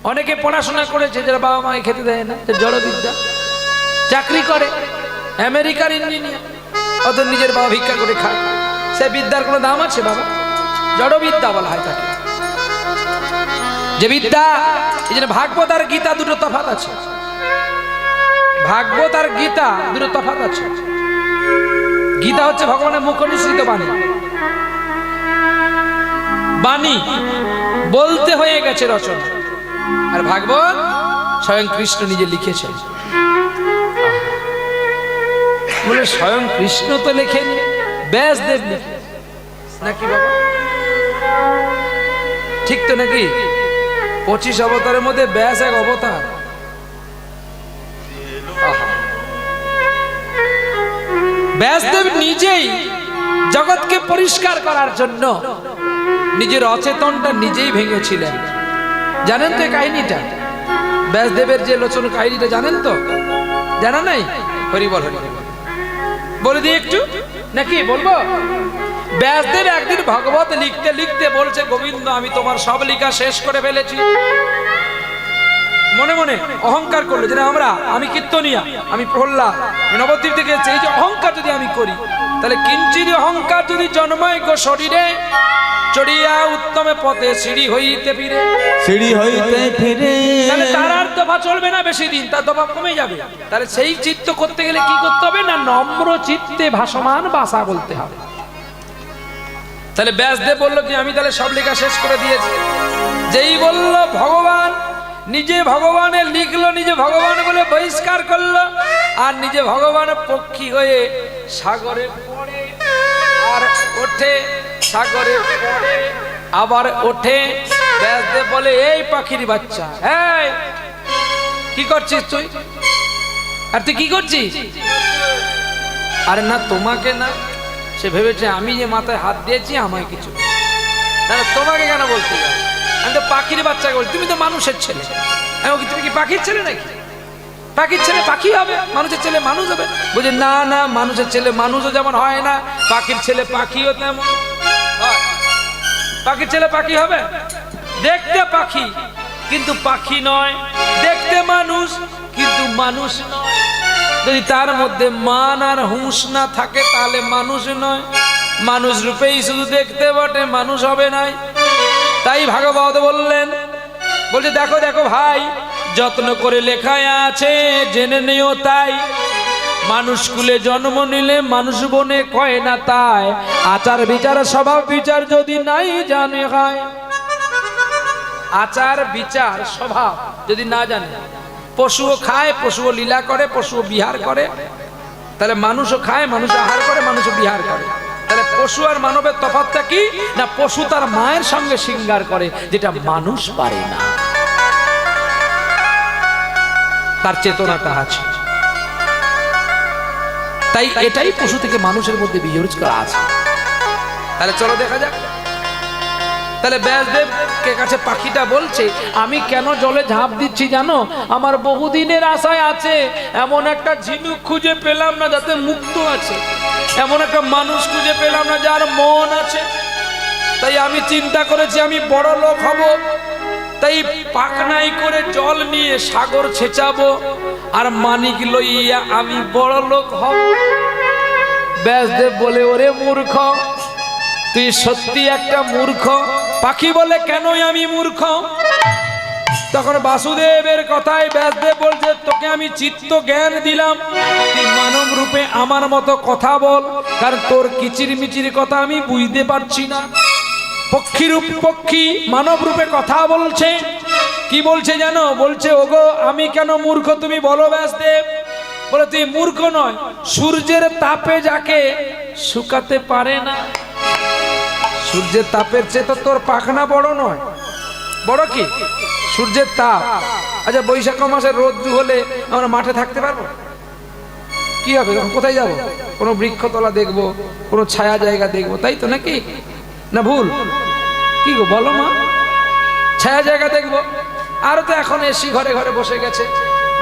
অনেকে পড়াশোনা করেছে যারা বাবা মাকে খেতে দেয় না, জড়বিদ্যা। চাকরি করে আমেরিকার ইঞ্জিনিয়ার, অত নিজের বাবা ভিক্ষা করে খায়, সে বিদ্যার কোনো দাম আছে বাবা? জড়বিদ্যা বলা হয় তাকে। যে বিদ্যা, এই জন্য ভাগবত আর গীতা দুটো তফাৎ আছে। ভাগবত আর গীতা দুটো তফাৎ আছে। গীতা হচ্ছে ভগবানের মুখ নিঃসৃত বাণী, বাণী বলতে হয়ে গেছে রচনা। আর ভাগবত স্বয়ং কৃষ্ণ নিজে লিখেছেন। বলে স্বয়ং কৃষ্ণ তো লেখেন, ব্যাসদেব লিখে নাকি বাবা? ঠিক তো নাকি? 25 অবতারের মধ্যে ব্যাস এক অবতার। ব্যাসদেব নিজেই জগৎকে পরিষ্কার করার জন্য নিজের অচেতনটা নিজেই ভেঙেছিলেন। জানেন তো এই কাহিনীটা? ব্যাসদেবের যে লোচন কাহিনীটা জানেন তো? জানা নাই? হরি বল, হরি বল। বলে দিই একটু নাকি বলবো? ব্যাসদেব একদিন ভাগবত লিখতে লিখতে বলছে, গোবিন্দ আমি তোমার সব লেখা শেষ করে ফেলেছি। মনে মনে অহংকার করলো যে আমি কীর্তনিয়া, আমি প্রহ্লাদ, আমি নবদ্বীপ থেকে এই যে অহংকার যদি আমি করি, তাহলে কিঞ্চিত অহংকার যদি জন্মায় গো শরীরে, চড়িয়া উত্তমে পথে সিঁড়ি হইতে ফিরে, সিঁড়ি হইতে ফিরে, তাহলে তার আর দফা চলবে না বেশি দিন, তার দফা কমে যাবে। তাহলে সেই চিত্ত করতে গেলে কি করতে হবে? না নম্র চিত্তে ভাসমান ভাষা বলতে হবে। তাহলে ব্যাসদেব বললো কি আমি তাহলে সব লেখা শেষ করে দিয়েছি। যেই বলল ভগবান, নিজে ভগবানের লিখলো, নিজে ভগবান বলে বহিষ্কার করলো, আর নিজে ভগবান পক্ষী হয়ে সাগরে পড়ে আর ওঠে, সাগরে পড়ে আবার ওঠে। ব্যাসদেব বলে এই পাখির বাচ্চা, এই কি করছিস তুই? আর তুই কি করছিস? আরে না তোমাকে না, সে ভেবেছে আমি যে মাথায় হাত দিয়েছি আমায় কিছু, না তোমাকে কেন বলতে যাও? আমি তো পাখির বাচ্চাকে বলছি, তুমি তো মানুষের ছেলে। তুমি কি পাখির ছেলে নাকি? পাখির ছেলে পাখি হবে, মানুষের ছেলে মানুষ হবে? বুঝে না না, মানুষের ছেলে মানুষও যেমন হয় না, পাখির ছেলে পাখিও তেমন হয়। পাখির ছেলে পাখি হবে? দেখতে পাখি কিন্তু পাখি নয়, দেখতে মানুষ কিন্তু মানুষ নয়। যদি তার মধ্যে মান আর হুঁশ না থাকে তাহলে মানুষ নয়, মানুষ রূপেই শুধু দেখতে বটে, মানুষ হবে নাই। তাই ভাগবত বললেন, বলছে দেখো দেখো ভাই, যত্ন করে লেখায় আছে জেনে নিও তাই, মানুষ কুলে জন্ম নিলে মানুষ বনে কয় না তাই, আচার বিচার স্বভাব বিচার যদি নাই জানে হয়। আচার বিচার স্বভাব যদি না জানে, পশুও খায়, পশুও লীলা করে, পশুও বিহার করে, তাহলে মানুষও খায়, মানুষ আহার করে, মানুষও বিহার করে। তাহলে পশু আর মানবের তফাৎটা কি? না পশু তার মায়ের সঙ্গে শৃঙ্গার করে, যেটা মানুষ পারে না, তার চেতনাটা আছে। তাই এটাই পশু থেকে মানুষের মধ্যে বিয়োগ করা আছে। তাহলে চলো দেখা যাক। তাহলে ব্যাসদেবকে কাছে পাখিটা বলছে, আমি কেন জলে ঝাঁপ দিচ্ছি জানো? আমার বহুদিনের আশায় আছে, এমন একটা ঝিনুক খুঁজে পেলাম না যাতে মুক্ত আছে, এমন একটা মানুষ খুঁজে পেলাম না যার মন আছে। তাই আমি চিন্তা করেছি আমি বড় লোক হব, তাই পাখনাই করে জল নিয়ে সাগর ছেঁচাবো, আর মানিক লইয়া আমি বড় লোক হব। ব্যাসদেব বলে ওরে মূর্খ, তুই সত্যি একটা মূর্খ। পাখি বলে কেনই আমি মূর্খ? তখন বাসুদেবের কথায় ব্যাসদেব বলছে, তোকে আমি চিত্ত জ্ঞান দিলাম, তুই মানব রূপে আমার মতো কথা বল, কারণ তোর কিচির মিচির কথা আমি বুঝতে পারছি না। পক্ষী রূপ পক্ষী মানব রূপে কথা বলছে, কি বলছে জানো? বলছে ওগো আমি কেন মূর্খ তুমি বলো ব্যাসদেব? বলে তুই মূর্খ নয়, সূর্যের তাপে যাকে শুকাতে পারে না, সূর্যের তাপের চেয়ে তো তোর পাখনা বড় নয়। বড় কি? সূর্যের তাপ। আচ্ছা বৈশাখ মাসে রোদ্দু হলে আমরা মাঠে থাকতে পারবো? কি হবে? কোথায় যাব? কোনো বৃক্ষতলা দেখবো, কোনো ছায়া জায়গা দেখবো, তাই তো নাকি? না ভুল? কি গো বলো মা? ছায়া জায়গা দেখবো। আরো তো এখন এসি ঘরে ঘরে বসে গেছে,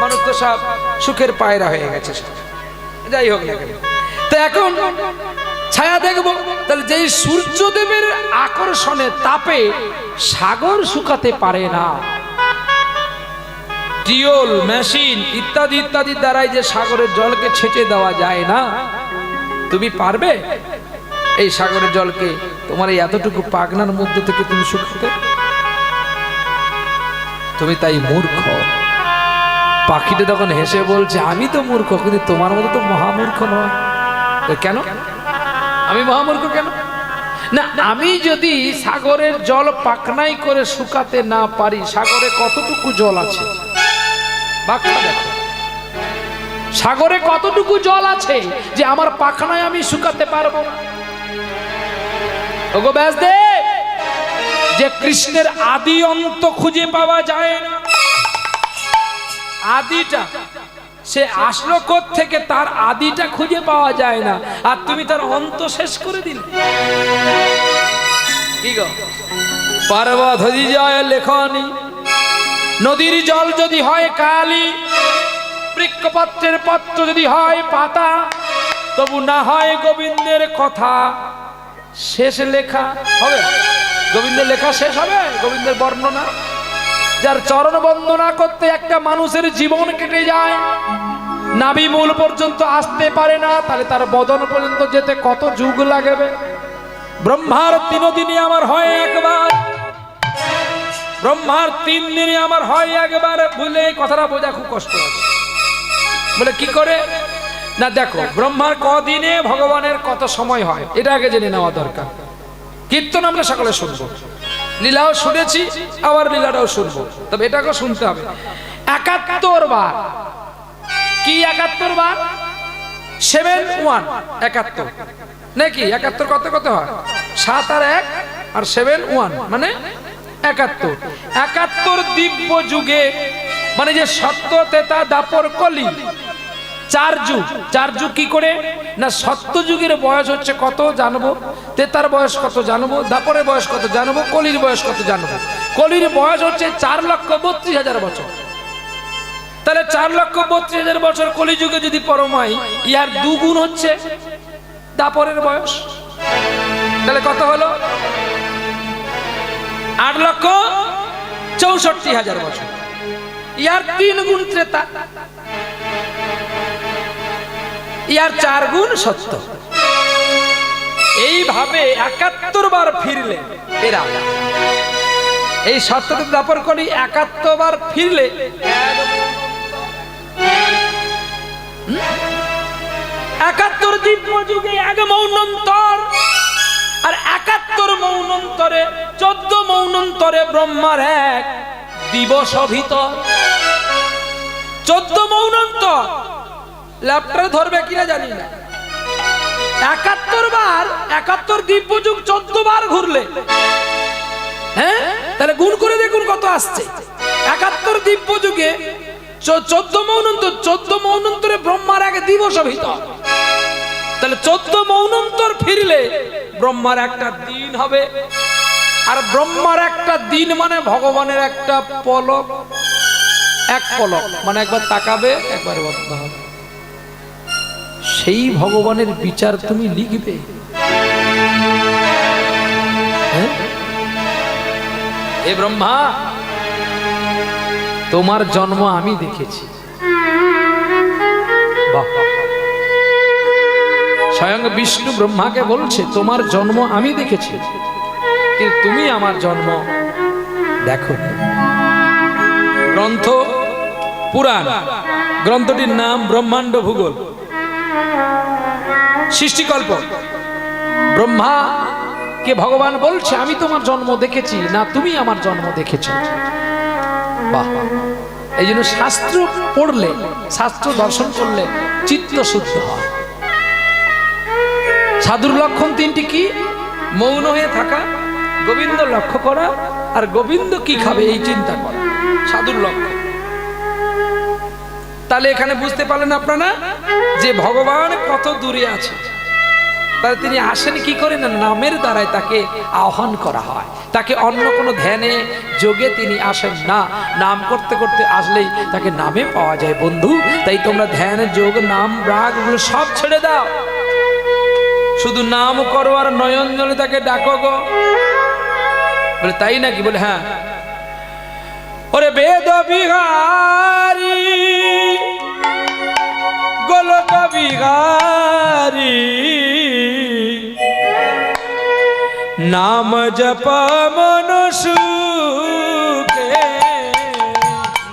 মানুষ তো সব সুখের পায়রা হয়ে গেছে। যাই হোক না কেন, তো এখন ছায়া দেখবো। তাহলে যেই সূর্যদেবের আকর্ষণে তাপে সাগর শুকাতে পারে না, টিউল, মেশিন ইত্যাদি ইত্যাদি দ্বারাই যে সাগরের জলকে ছেঁচে দেওয়া যায় না, তুমি পারবে এই সাগরের জলকে তোমার এই এতটুকু পাগনার মধ্যে থেকে তুমি শুকাতে? তুমি তাই মূর্খ। পাখিটা তখন হেসে বলছে, আমি তো মূর্খ, কিন্তু তোমার মতো তো মহামূর্খ নয়। কেন আমি মহামূর্খ কেন? না, আমি যদি সাগরের জল পাকনাই করে শুকাতে না পারি, সাগরে কতটুকু জল আছে ব্যাখ্যা দেখো। সাগরে কতটুকু জল আছে যে আমার পাখনায় আমি শুকাতে পারবো না? ওগো ব্যাসদেব, যে কৃষ্ণের আদি অন্ত খুঁজে পাওয়া যায় না, আদিটা সে আসলো থেকে, তার আদিটা খুঁজে পাওয়া যায় না, আর তুমি তার অন্ত শেষ করে দিলে। কি গো, পর্বত যদি যায় লেখনি, নদীর জল যদি হয় কালি, বৃক্ষপত্রের পত্র যদি হয় পাতা, তবু না হয় গোবিন্দের কথা শেষ লেখা হবে। গোবিন্দের লেখা শেষ হবে? গোবিন্দের বর্ণনা, যার চরণ বন্দনা করতে একটা মানুষের জীবন কেটে যায়, নাভি মূল পর্যন্ত আসতে পারে না, তাহলে তার বদন পর্যন্ত যেতে কত যুগ লাগবে? ব্রহ্মার 3 দিনে আমার হয় একবার, ব্রহ্মার 3 দিনে আমার হয় একবার। বুঝলে এই কথাটা বোঝা খুব কষ্ট আছে। বলে কি করে? না দেখো, ব্রহ্মার কদিনে ভগবানের কত সময় হয় এটা আগে জেনে নেওয়া দরকার। কীর্তন আমরা সকলে শুনবো, লীলাও শুনেছি, আবার লীলাটাও শুনবো, তবে এটাকে শুনতে হবে। 71 বার। কি 71 বার? 7-1 71 নাকি? 71 কত কত হয়? 7 আর 1 আর 7-1 মানে 71। 71 দিব্য যুগে, মানে যে সত্য, তেতা, দাপর, কলি, 4 যুগ। 4 যুগ কি করে? না, সত্য যুগের বয়স হচ্ছে কত জানবো, তেতার বয়স কত জানবো, দাপরের বয়স কত জানবো, কলির বয়স কত জানবো। কলির বয়স হচ্ছে 4,32,000 বছর। তাহলে 4,32,000 বছর কলিযুগে যদি পরমাই, ইয়ার 2 গুণ হচ্ছে দাপরের বয়স। তাহলে কত হলো? 8,64,000 বছর। ইয়ার 3 গুণ ত্রেতা, ইয়ার 4 গুণ সত্য। এইভাবে 71 বার ফিরলে এরা, এই সত্যতে দাপর করি 71 বার ফিরলে 71 দিব্য যুগে 1 মৌনন্তর, আর 71 মৌনন্তরে 14 মৌনন্তরে ব্রহ্মার 1 দিবস ভিতর। 14 মৌনন্তর ল্যাপটপে ধরবে কিনা জানি না। 71 বার, 71 দিব্য যুগ 14 বার ঘুরলে, হ্যাঁ, তাহলে গুণ করে দেখুন কত আসছে। 71 দিব্য যুগে 14 মৌনন্তর, 14 মৌনন্তরে ব্রহ্মার 1 দিবস ভিতর। তাহলে 14 মৌনন্তর ফিরলে ব্রহ্মার একটা দিন হবে, আর ব্রহ্মার একটা দিন মানে ভগবানের একটা পলক। 1 পলক মানে একবার তাকাবে, একবার বন্ধ হবে। সেই ভগবানের বিচার তুমি লিখবে? এ ব্রহ্মা, তোমার জন্ম আমি দেখেছি। স্বয়ং বিষ্ণু ব্রহ্মাকে বলছে, তোমার জন্ম আমি দেখেছি, কিন্তু তুমি আমার জন্ম দেখো। গ্রন্থ পুরাণ, গ্রন্থটির নাম ব্রহ্মাণ্ড ভূগোল, সৃষ্টিকল্প। ব্রহ্মা কে ভগবান বলছে, আমি তোমার জন্ম দেখেছি না তুমি আমার জন্ম দেখেছো। বাহ! এই জন্য শাস্ত্র পড়লে, শাস্ত্র দর্শন করলে চিত্ত শুদ্ধ হয়। সাধুর লক্ষণ 3টি কি? মৌন হয়ে থাকা, গোবিন্দ লক্ষ্য করা, আর গোবিন্দ কি খাবে এই চিন্তা করা, সাধুর লক্ষণ। তাহলে এখানে বুঝতে পারলেন আপনারা যে ভগবান কত দূরে আছে। তাহলে তিনি আসেন কি করে? না, নামের দ্বারাই তাকে আহ্বান করা হয়। তাকে অন্য কোনো ধ্যানে যোগে তিনি আসেন না, নাম করতে করতে আসলেই তাকে নামে পাওয়া যায় বন্ধু। তাই তোমরা ধ্যান, যোগ, নাম, রাগ গুলো সব ছেড়ে দাও, শুধু নাম করো আর নয়ন জলে তাকে ডাকো গো। বলে তাই নাকি? বলে হ্যাঁ। ওরে বেদ বিহারি গোলক বিহারি নাম জপ মন সুখে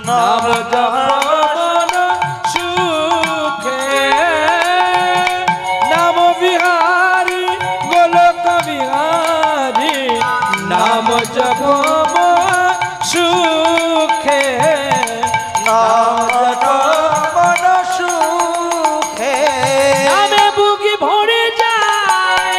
নাম জপ মন সুখে নাম বিহারি গোলক বিহারি নাম জপ মন সুখে নাম জপ মন সুখে নামে বুকি ভরে যায়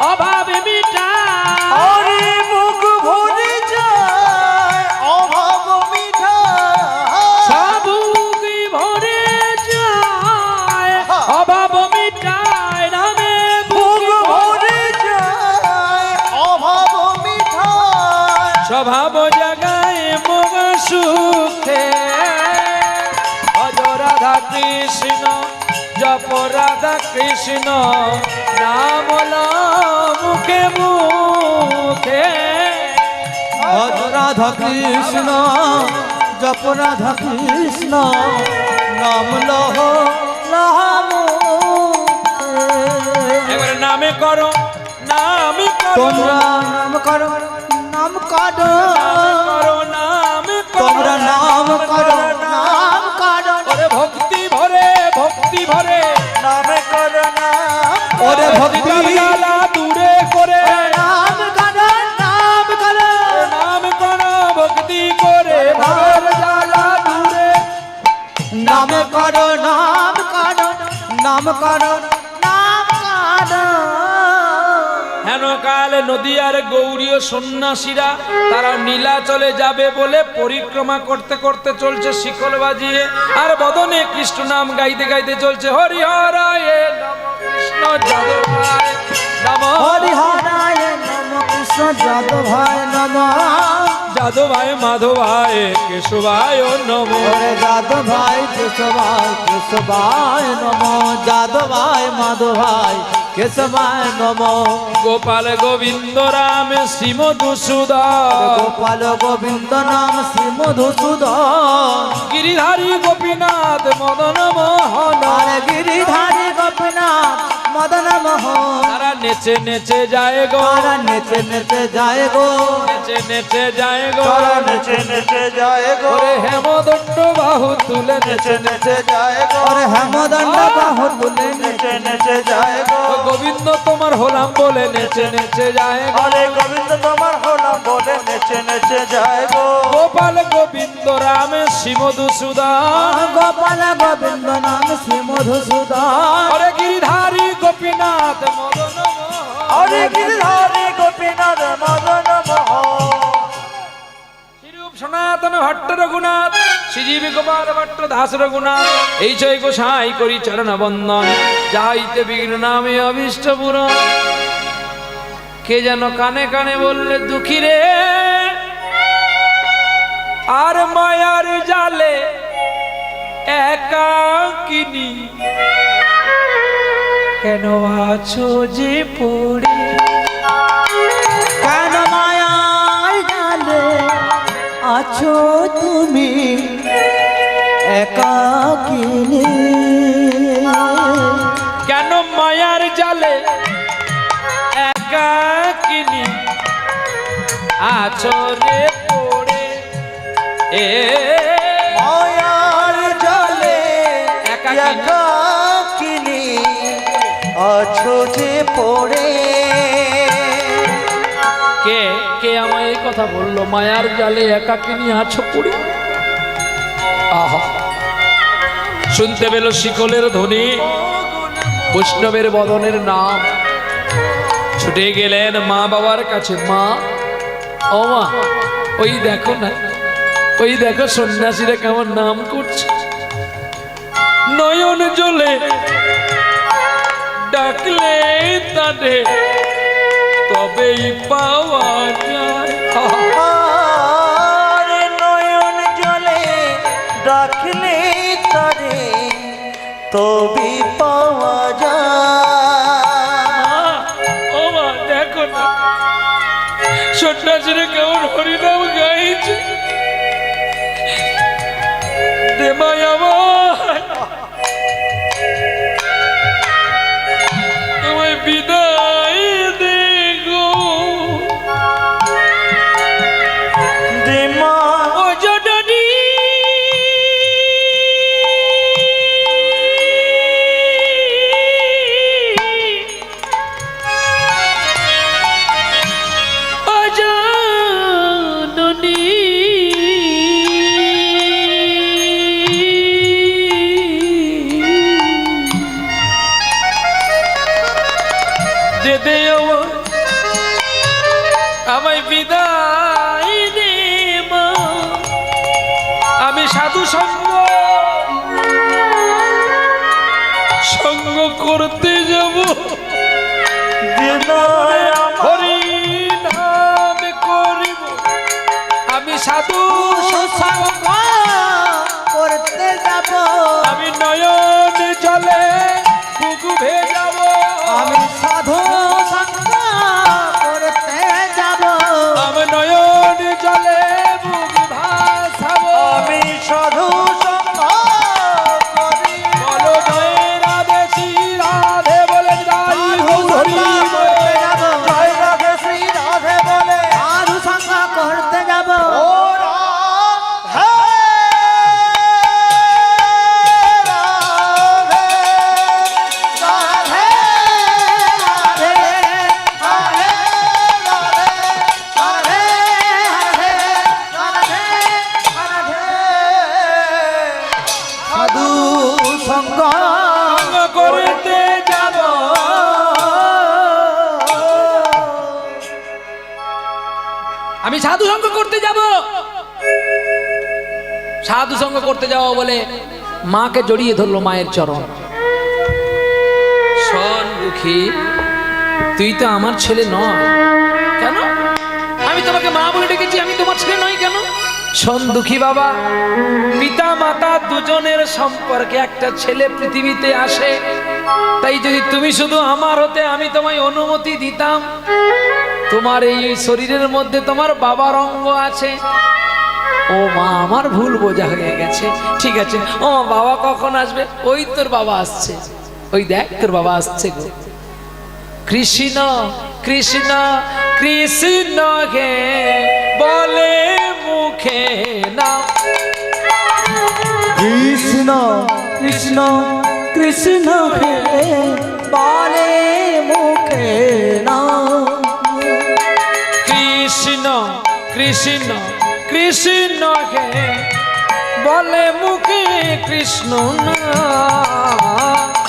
অভাব মিটায় হরি মুখ ভরে যায় অভাব মিঠায় বুকি ভরে যায় অভাব মিটায় নামে মুখ বুকি ভরে যায় অভাব মিঠায় স্বভাব জাগায় মগ সুখে ভজ রাধা কৃষ্ণ জপ রাধা কৃষ্ণ নাম লও মুখে মুখে ভজ রাধা কৃষ্ণ জপ রাধা কৃষ্ণ নাম লহ এবারে নামে করো নামে করো তোমরা নাম করো নাম করো নামে করো তোমরা নাম করো নাম করো ওরে ভক্তি ভরে নামে করনা ওরে ভক্তি জ্বালা দূরে করে নাম করো নাম করো নাম করো ভক্তি করে ভবের জ্বালা দূরে নাম করো নাম করো নাম করো নাম করো হেন কাল নদিয়ার গৌরীয় সন্ন্যাসীরা তারা নীলাচলে যাবে বলে পরিক্রমা করতে করতে চলছে শিকল বাজিয়ে আর বদনে কৃষ্ণ নাম গাইতে গাইতে চলছে হরি হরায় নম কৃষ্ণ যাদবায় নম হরিহরায় নম কৃষ্ণ যাদবায় নম যাদবায় মাধবায় কেশবায় নম ওরে যাদবায় কেশবায় কেশবায় নম যাদবায় মাধবায় কেশবায় নম গোপাল গোবিন্দ রাম শ্রী মধুসূদন গোপাল গোবিন্দ নাম শ্রী মধুসূদন গিরিধারী গোপীনাথ মদন মোহন আরে গিরিধারী গোপীনাথ মদন মোহন তারা নেচে নেচে যায় গো তারা নেচে নেচে যায় গো নেচে নেচে যায় গো তারা নেচে নেচে যায় গো ওরে হেমদণ্ড বাহু তুলে নেচে নেচে নেচে যায় গো ওরে হেমদণ্ড বাহু তুলে নেচে নেচে যায় গো ও গোবিন্দ তোমার হলাম বলে নেচে নেচে যায় গো হরে গোবিন্দ তোমার হলাম বলে নেচে নেচে যায় গো গোপাল গোবিন্দ রাম শ্রী মধুসূদন গোপাল গোবিন্দ নাম শ্রী মধুসূদন ওরে গিরিধারী গোপীনাথ মদন মোহন হরে গিরিধারী গোপীনাথ মদন মোহন শ্রীরূপ সনাতন ভট্ট রঘুনাথ শ্রীজীবী গোপাল ভট্ট দাস রঘুনাথ এই জয় গোসাই করি চরণ বন্দন যাইতে বিঘ্ন নামে অভিষ্ট পূরণ কে যেন কানে কানে বললে দুঃখী রে আর মায়ার জালে একাকিনী কেন আছো যে পড়ে কেন মায়ার জালে আছো তুমি একাকিনী কেন মায়ার জালে একাকিনী আছো রে পড়ে এ মায়ার জালে একাকিনী। একাকিনী আছো যে পড়ে কে কে আমায় এই কথা বললো মায়ার জালে একাকিনী আছো পড়ে আহা শুনতে পেল শিকলের ধ্বনি বৈষ্ণবের বদনের নাম ছুটে গেলেন মা বাবার কাছে মা ও মা ওই দেখো না ওই দেখো সন্ন্যাসীরা কেমন নাম করছে নয়ন জলে ডাকলে তাদের তবেই পাওয়া যায় আরে নয়ন জলে ডাকলে তারে তবে পাওয়া যায় ও মা দেখো না সন্ন্যাসীরা কেমন হরিনাম গাইছে সাধু সঙ্গ করতে যাব, হরি নাম করিব। আমি সাধু সঙ্গ করতে যাব, আমি নয়ন জলে বুক ভেজাব, আমি সাধু সঙ্গ করতে যাব, আমি নয়ন জলে বুক ভাসাব। আমি সাধু সঙ্গ করি বলো জয় রাধে শ্রী রাধে বলে যাই হরি করতে যাব, জয় রাধে শ্রী রাধে বলে সাধু সঙ্গ করতে যাব। ও রাধে রাধে রাধে রাধে রাধে রাধে রাধে রাধে সাধু সঙ্গ করতে যাব। আমি সাধু সঙ্গ করতে যাব, সাধু সঙ্গ করতে যাব বলে মাকে জড়িয়ে ধরলো মায়ের চরণ। শোন দুঃখী, তুই তো আমার ছেলে নয়। কেন? আমি তোমাকে মা বলে ডেকেছি, আমি তোমার ছেলে নই কেন? শোন দুঃখী বাবা, পিতা মাতা দুজনের সম্পর্কে একটা ছেলে পৃথিবীতে আসে। তাই যদি তুমি শুধু আমার হতে, আমি তোমায় অনুমতি দিতাম। তোমার এই শরীরের মধ্যে তোমার বাবার অঙ্গ আছে। ও মা, আমার ভুল বোঝা হয়ে গেছে। ঠিক আছে, ও মা, বাবা কখন আসবে? ওই তোর বাবা আসছে, ওই দেখ তোর বাবা আসছে গো। কৃষ্ণ কৃষ্ণ কৃষ্ণ হে বলে মুখে না, কৃষ্ণ কৃষ্ণ কৃষ্ণ হে বলে মুখে না, কৃষ্ণ কৃষ্ণ কৃষ্ণ হে বলে মুখে কৃষ্ণ না।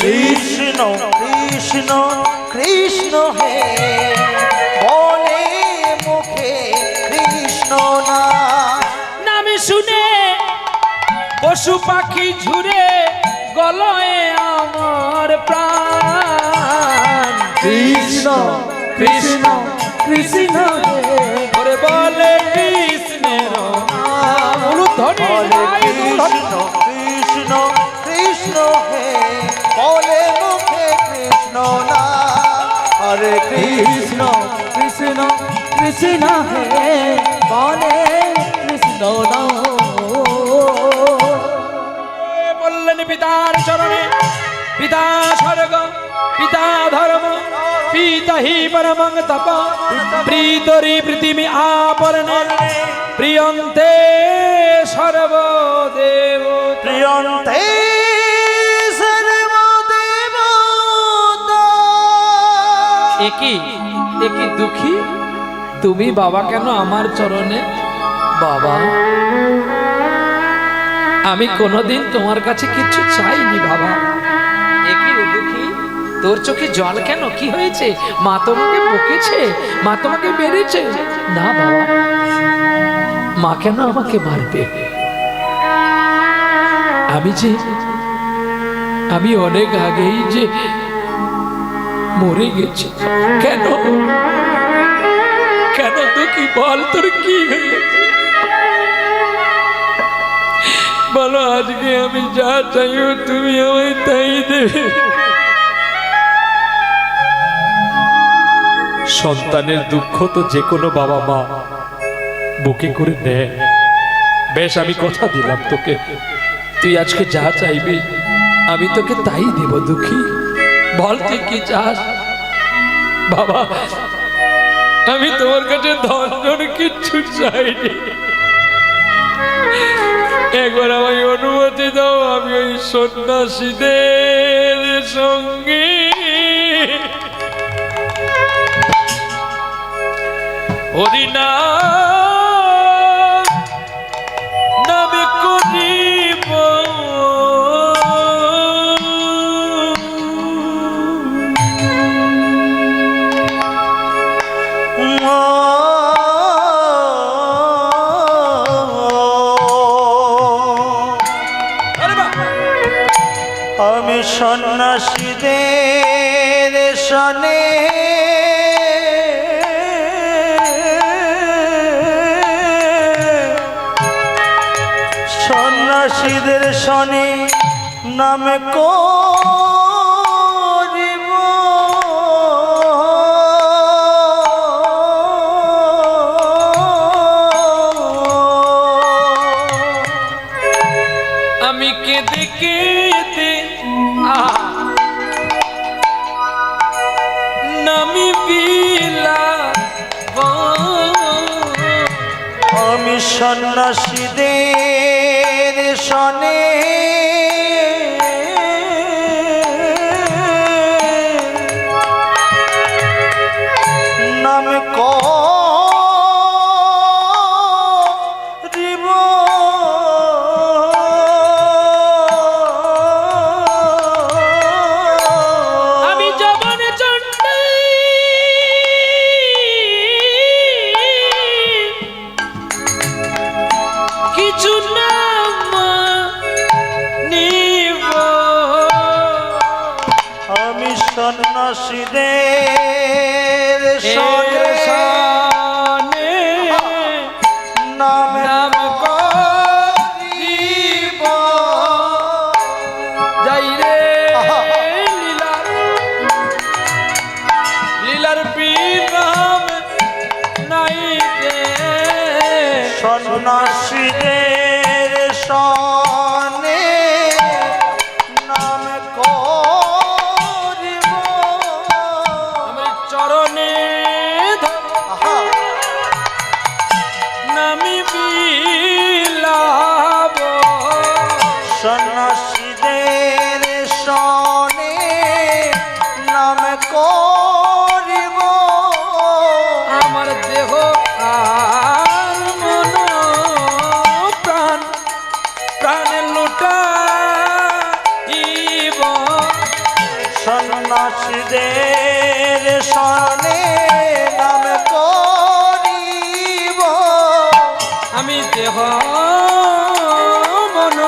কৃষ্ণ কৃষ্ণ কৃষ্ণ হে বলে মুখে কৃষ্ণ না। নামে শুনে পশু পাখি ঝুরে গলয়ে আমার প্রাণ। কৃষ্ণ কৃষ্ণ কৃষ্ণ হে ওরে বলে কৃষ্ণের ধ্বনি বলে নাই কৃষ্ণ কৃষ্ণ কৃষ্ণ হে বলে মুখে কৃষ্ণ না। হরে কৃষ্ণ কৃষ্ণ কৃষ্ণ হে বলে কৃষ্ণ না। বললেন পিতার চরণে, পিতা স্বর্গ, পিতা ধর্ম, পিতা হি পরমং তপ, প্रीतरी পৃথিবী আপরণে, প্রিয়ন্তে সর্বদেব। প্রিয়ন্তে সর্বদেবতা। একই একই দুঃখী, তুমি বাবা কেন আমার চরণে? বাবা, আমি কোনোদিন তোমার কাছে কিছু চাইনি বাবা। একই রে দুঃখী, তোর চোখে জল কেন? কি হয়েছে? মা তোমাকে বকেছে? মা তোমাকে মেরেছে? না বাবা, মা কেন আমাকে মারবে? আমি অনেক আগেই যে মরে গেছি। কেন কেন দুঃখী, বল তোর কি হয়েছে? বলো, আজকে আমি যা চাইও তুমি আমায় তাই দেবে। সন্তানের দুঃখ তো যে কোনো বাবা মা বুকে করে নেয়। বেশ, আমি কথা দিলাম তোকে, তুই আজকে যা চাইবি আমি তোকে তাই দেব দুঃখী। বল তুই কি চাস? বাবা, আমি তোমার কাছে ধন কিচ্ছু চাইনি। একবার আমায় অনুমতি দাও, আমি ওই সন্ন্যাসীদের সঙ্গে হরিনাম নামে করিব। সন্ন্যাসীদের সনে সন্ন্যাসীদের সনে নামে করিব আমি কেঁদে কেঁদে নামি বিলাব আমি সন্ন্যাসীদের সনে নামে করিব আমি জবান চন্ডী কিছু নাম নিব আমি সন্ন্যাসীদের সনে সনে নামে নাম করিব যাই রে লীলা লীলার বিরাম নাই রে সন্ন্যাসীদের সনে নামে করিব আমার চরণে নামি বিলাব সন্ন্যাসীদের সনে নামে করিব আমার দেহ আর মন প্রাণ প্রাণে লুটাইব সন্ন্যাসীদের সনে নামে করিব আমি দেহ মন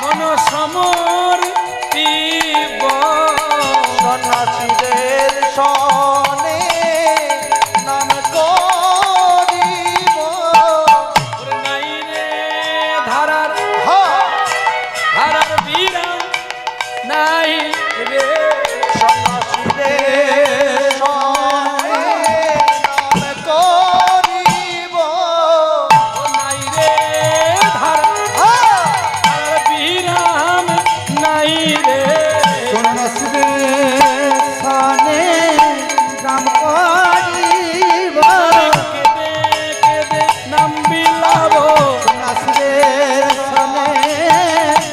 মন সমর্পিব সন্ন্যাসীদের সনে নামে করিব ওরে নাই রে ধারার ধারার বিরাম নাই রে সন্ন্যাসীদের সনে নামে করিব ও নাই রে ধারার ধারার বিরাম নাই রে সন্ন্যাসীদের সনে নাম করিব কেঁদে কেঁদে নাম বিলাব সন্ন্যাসীদের সনে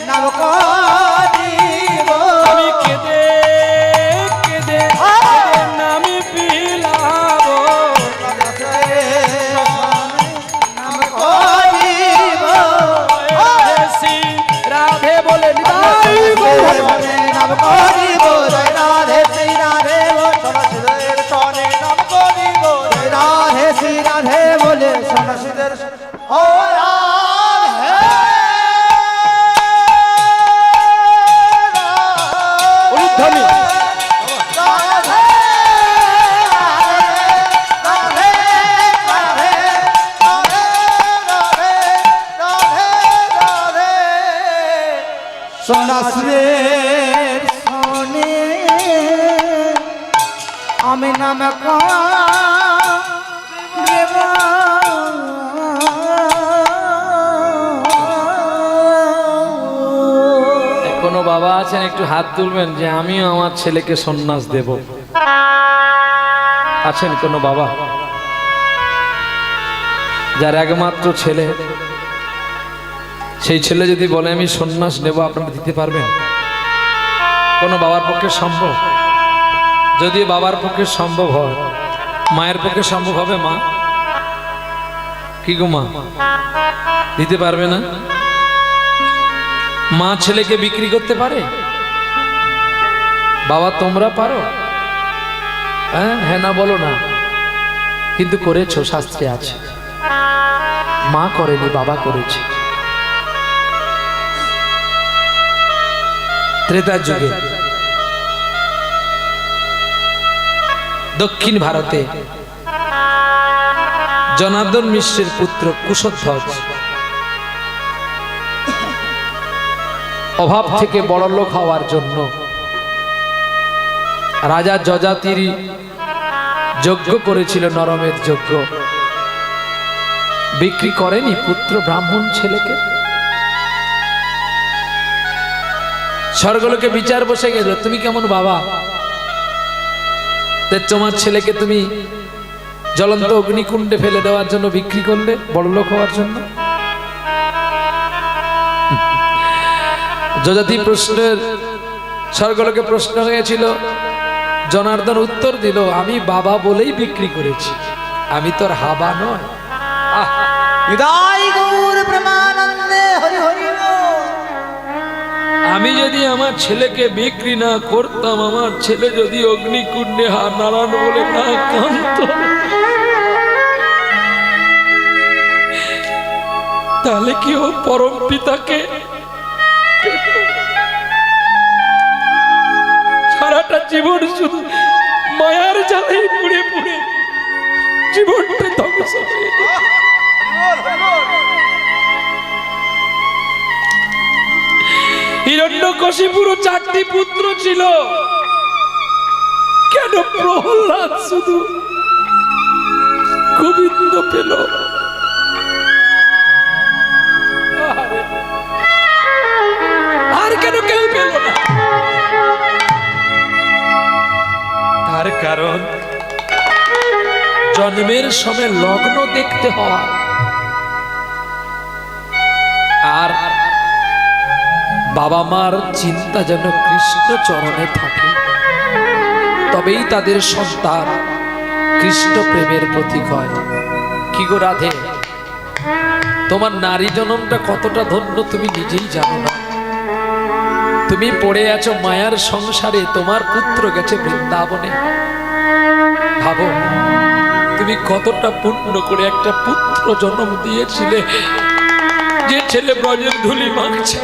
নাম করিব আমি কেঁদে কেঁদে কেঁদে নাম বিলাব সন্ন্যাসীদের সনে নাম করিব শ্রী রাধে বলে নিতাই সনে নাম করিব জয় রাধে শ্রী রাধে বল সন্ন্যাসীদের সনে নাম করিব জয় রাধে শ্রী রাধে বলে সন্ন্যাসীদের ও রাধে উলুধ্বনি রাধে রাধে রাধে রাধে রাধে রাধে রাধে সন্ন্যাসীদের সনে আমি নাম করিব কোনো বাবা আছেন একটু হাত তুলবেন যে আমিও আমার ছেলেকে সন্ন্যাস দেব আছেন কোনো বাবা যার একমাত্র ছেলে সেই ছেলে যদি বলে আমি সন্ন্যাস নেব আপনারা দিতে পারবেন কোনো বাবার পক্ষে সম্ভব যদি বাবার পক্ষে সম্ভব হয় মায়ের পক্ষে সম্ভব হবে মা কি গো মা দিতে পারবে না মা ছেলেকে বিক্রি করতে পারে বাবা তোমরা পারো হ্যাঁ হ্যাঁ না বলো না কিন্তু করেছো শাস্ত্রে আছে মা করেনি বাবা করেছে ত্রেতা যুগে দক্ষিণ ভারতে জনার্দন মিশ্রের পুত্র কুশধ্বজ অভাব থেকে বড়লোক হওয়ার জন্য রাজা যজাতির যজ্ঞ করেছিল, নরমের যজ্ঞ বিক্রি করেনি পুত্র ব্রাহ্মণ ছেলেকে। স্বর্গলোকে বিচার বসে গেল, তুমি কেমন বাবা, তোমার ছেলেকে তুমি জ্বলন্ত অগ্নিকুণ্ডে ফেলে দেওয়ার জন্য বিক্রি করলে বড়লোক হওয়ার জন্য। যজাতি প্রশ্নের স্বর্গলোকে প্রশ্ন হয়েছিল, জনার্দন উত্তর দিল, আমি বাবা বলেই বিক্রি করেছি, আমি তোর হাবা নয়। হৃদয় গৌর প্রেমানন্দে হরি হরি বল। আমি যদি আমার ছেলেকে বিক্রি না করতাম, আমার ছেলে যদি অগ্নিকুণ্ডে হার নারায়ণ বলে না কান্ত, তাহলে কি ও পরম পিতাকে সারাটা জীবন শুধু মায়ার জ্বালাই পুড়ে পুড়ে জীবনটা ধ্বংস হয়ে যেত। হিরণ্যকশিপুরও 4টি পুত্র ছিল, কেন প্রহ্লাদ শুধু গোবিন্দ পেল? আর কেন কেউ পেল না? তার কারণ জন্মের সময় লগ্ন দেখতে হয়, আর বাবা মার চিন্তা যেন কৃষ্ণ চরণে থাকে, তবেই তাদের সন্তান কৃষ্ণ প্রেমের প্রতীক হয়। কি গো রাধে, তোমার নারী জনমটা কতটা ধন্য তুমি নিজেই জানো না। তুমি পড়ে আছো মায়ার সংসারে, তোমার পুত্র গেছে বৃন্দাবনে। ভাবো তুমি কতটা পুণ্য করে একটা পুত্র জন্ম দিয়েছিলে, যে ছেলে ব্রজের ধুলি মাখছে,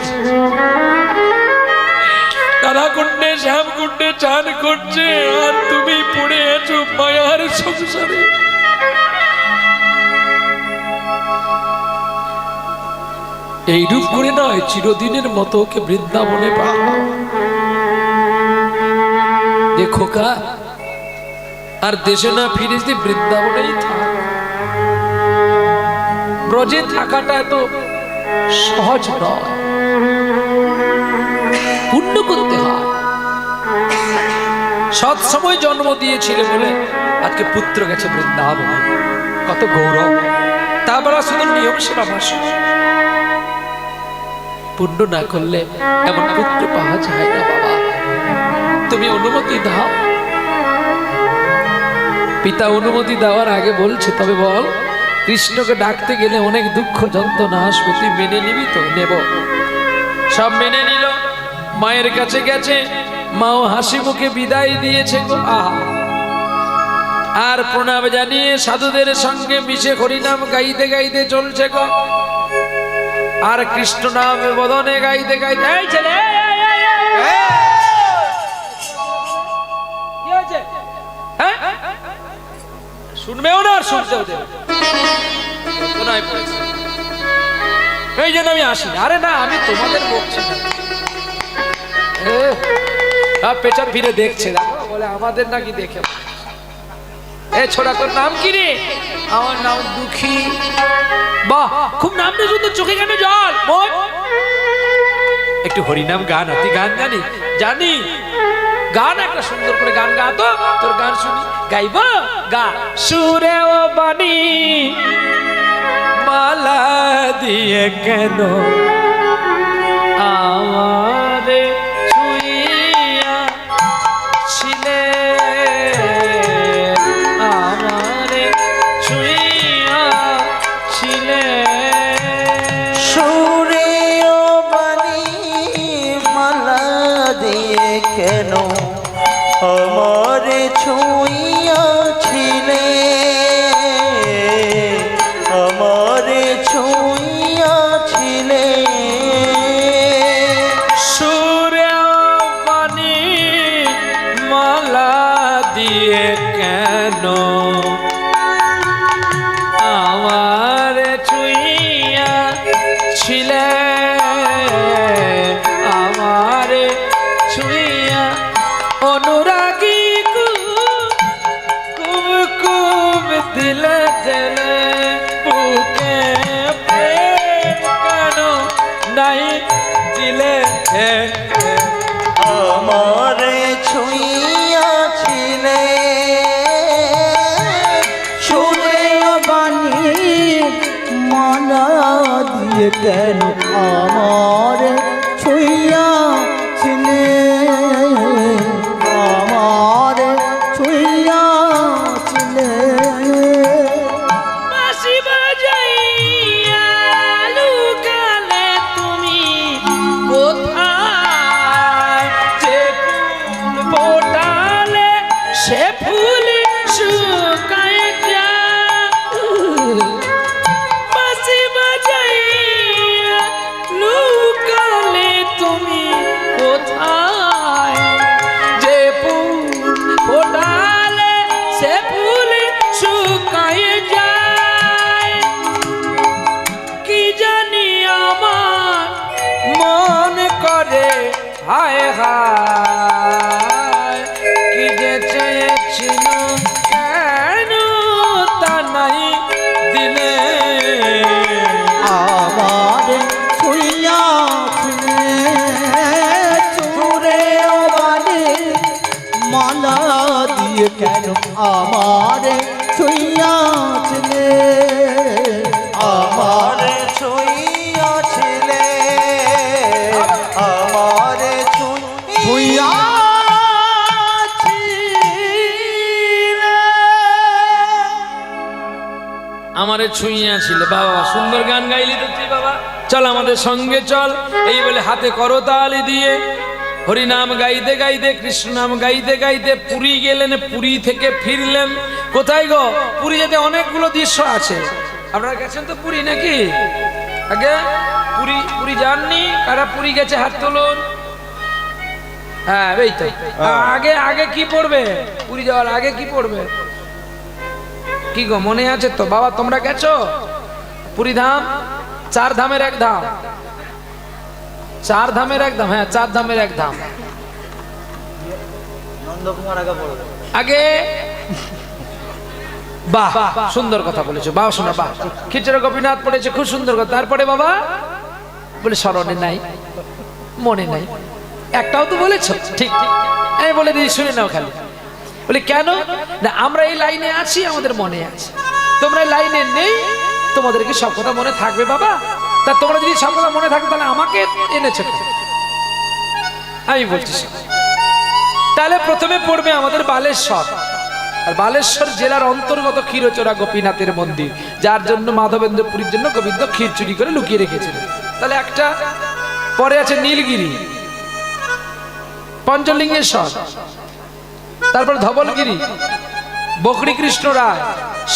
তারাকুণ্ডে শ্যামকুণ্ডে চান করছে, আর তুমি পড়ে আছো মায়ার সংসারে। এইরূপ করে নয়, চিরদিনের মতো ওকে বৃন্দাবনে পাঠাও। দেখো কা, আর দেশে না ফিরে যে বৃন্দাবনেই থাক। ব্রজে থাকাটা এত সহজ নয়, পুণ্য করতে হয়। সৎ সময় জন্ম দিয়েছিল বলে আজকে পুত্র গেছে বৃন্দাবনে, কত গৌরব। তারপরে শুধু নিয়ম সেবা ভাষ, পুণ্য না করলে এমন পুত্র পাওয়া যায় না। বাবা তুমি অনুমতি দাও। পিতা অনুমতি দেওয়ার আগে বলছে, তবে বল কৃষ্ণকে ডাকতে গেলে অনেক দুঃখ যন্ত্রণা আসবে, তুই মেনে নিবি তো? নেব। সব মেনে নিল, মায়ের কাছে গেছে, মাও হাসি মুখে বিদায় দিয়েছে গো। আর প্রণাম জানিয়ে সাধুদের সঙ্গে মিশে হরিনাম গাইতে গাইতে চলছে গো। আর কৃষ্ণ নাম বদনে গাইতে গাইতে, এই ছেলে কি হয়েছে? শুনবেও না আর শুনতেও দেবে। এই জন্য আমি আসি না। আরে না, আমি তোমাদের বকছি না। পেছন ফিরে দেখছে, বলে আমাদের নাকি দেখে। এ ছোড়া, তোর নাম কি রে? আমার নাম দুঃখী। বাহ, খুব নামটা শুনতে চোখে কেন জল? একটু হরিনাম গান, তুই গান জানি? জানি, গান একটা সুন্দর করে গান গা তো, তোর গান শুনি। গাইব? গা। সুরে ও বাণী মালা দিয়ে কেন আমারে ছুঁইয়া ছিলে, আমারে ছুঁইয়া ছিলে। সুরে ও বাণী মালা দিয়ে কেন আমারে ছুঁইয়াছিলে, আমারে ছুঁইয়াছিলে। কেন আমার ছুঁইয়াছিলে আমার ছুঁইয়াছিলে বাঁশি বাজাইয়া লুকালে তুমি কোথায়? যে ফুল ফোটালে সে ফুল শুকায় যায়। বাঁশি বাজাইয়া লুকালে তুমি কোথায়? যে ফুল ফোটালে সে ফুল শুকায় যায়। কি জানি আমার মন করে হায় হায়, কি যে চেয়েছিলাম কেন তা নাই দিলে। আমার ছুঁইয়াছিলে চুরে বালি মালা দিয়ে কেন আমার ছুঁইয়াছিলে আমার আমারে ছুঁইয়াছিলে আমারে আমারে ছুঁইয়াছিল। বাবা সুন্দর গান গাইলি তো তুই বাবা, চল আমাদের সঙ্গে চল। এই বলে হাতে করতালি দিয়ে হরিনাম গাইতে গাইতে কৃষ্ণ নাম গাইতে গাইতে পুরী গেলেন। পুরী থেকে ফিরলেন কোথায় গো? পুরী যেতে অনেকগুলো দৃশ্য আছে। আপনারা গেছেন তো পুরী নাকি? আগে পুরী যাননি? কারা পুরী গেছে হাত তুলুন। হ্যাঁ এই তো। আগে কি পড়বে? পুরী যাওয়ার আগে কি পড়বে? কি গো মনে আছে তো? বাবা তোমরা গেছো পুরী ধাম? 4 ধামের এক ধাম। 4 ধামের এক ধাম। হ্যাঁ 4 ধামের এক ধাম। আগে বাহ সুন্দর কথা বলেছো বাবা। শোনা বাহ, খিচড়ে গোপীনাথ পড়েছে, খুব সুন্দর কথা। তারপরে বাবা বলে স্মরণে নাই, মনে নাই। একটাও তো বলেছো ঠিক। আমি বলে দিই শুনে নাও খালি। বলে কেন না? আমরা এই লাইনে আছি, আমাদের মনে আছে। তোমরা এই লাইনে নেই, তোমাদের কি সব কথা মনে থাকবে বাবা? তা তোমরা যদি সব কথা মনে থাকবে তাহলে আমাকে এনেছো কেন? আমি বলছি তাহলে প্রথমে পড়বে আমাদের বালেশ্বর। আর বালেশ্বর জেলার অন্তর্গত ক্ষীরচোরা গোপীনাথের মন্দির, যার জন্য মাধবেন্দ্র পুরীর জন্য গোবিন্দ ক্ষীর চুরি করে লুকিয়ে রেখেছিলেন। তাহলে একটা পরে আছে নীলগিরি, পঞ্চলিঙ্গেশ্বর, তারপর ধবলগিরি, বকরি কৃষ্ণ রায়,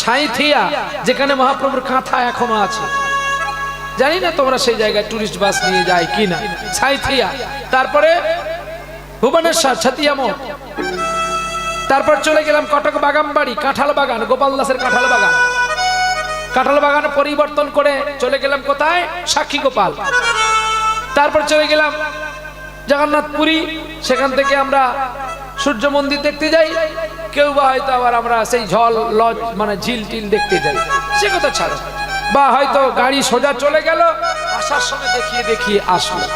সাঁইথিয়া, যেখানে মহাপ্রভুর কাঁথা এখনো আছে। জানি না তোমরা সেই জায়গায় টুরিস্ট বাস নিয়ে যায় কিনা। সাঁইথিয়া, তারপরে ভুবনেশ্বর ছাতিয়া মঠ, তারপর চলে গেলাম কটক বাগানবাড়ি, কাঁঠাল বাগান, গোপাল দাসের কাঁঠাল বাগান। কাঁঠাল বাগান পরিবর্তন করে চলে গেলাম কোথায়? সাক্ষী গোপাল। তারপর চলে গেলাম জগন্নাথপুরী, সেখান থেকে আমরা সূর্য মন্দির দেখতে যাই। কেউ বা হয়তো আবার আমরা সেই ঝল লজ মানে ঝিল টিল দেখতে যাই, সে কথা ছাড়ো। বা হয়তো গাড়ি সোজা চলে গেল, আসার সময় দেখিয়ে দেখিয়ে আসলো।